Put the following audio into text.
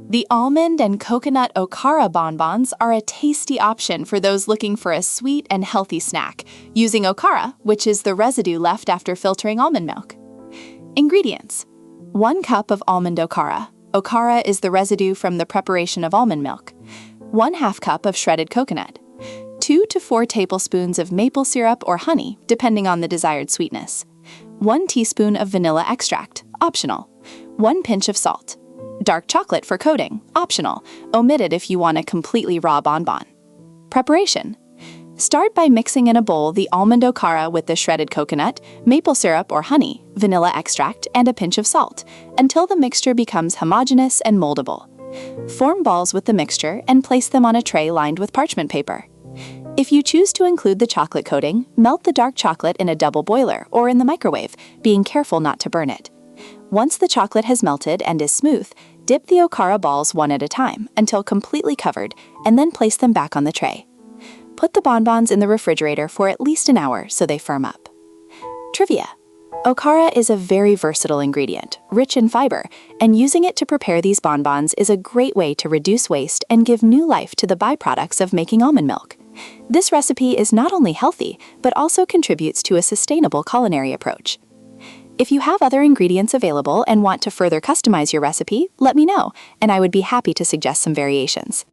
The almond and coconut Okara bonbons are a tasty option for those looking for a sweet and healthy snack, using Okara, which is the residue left after filtering almond milk. Ingredients: 1 cup of almond Okara. Okara is the residue from the preparation of almond milk. 1/2 cup of shredded coconut. 2 to 4 tablespoons of maple syrup or honey, depending on the desired sweetness. 1 teaspoon of vanilla extract, optional. 1 pinch of salt. Dark chocolate for coating, optional, omitted if you want a completely raw bonbon. Preparation: start by mixing in a bowl the almond Okara with the shredded coconut, maple syrup or honey, vanilla extract, and a pinch of salt, until the mixture becomes homogeneous and moldable. Form balls with the mixture and place them on a tray lined with parchment paper. If you choose to include the chocolate coating, melt the dark chocolate in a double boiler or in the microwave, being careful not to burn it. Once the chocolate has melted and is smooth, dip the Okara balls one at a time until completely covered, and then place them back on the tray. Put the bonbons in the refrigerator for at least an hour so they firm up. Trivia: Okara is a very versatile ingredient, rich in fiber, and using it to prepare these bonbons is a great way to reduce waste and give new life to the byproducts of making almond milk. This recipe is not only healthy, but also contributes to a sustainable culinary approach. If you have other ingredients available and want to further customize your recipe, let me know, and I would be happy to suggest some variations.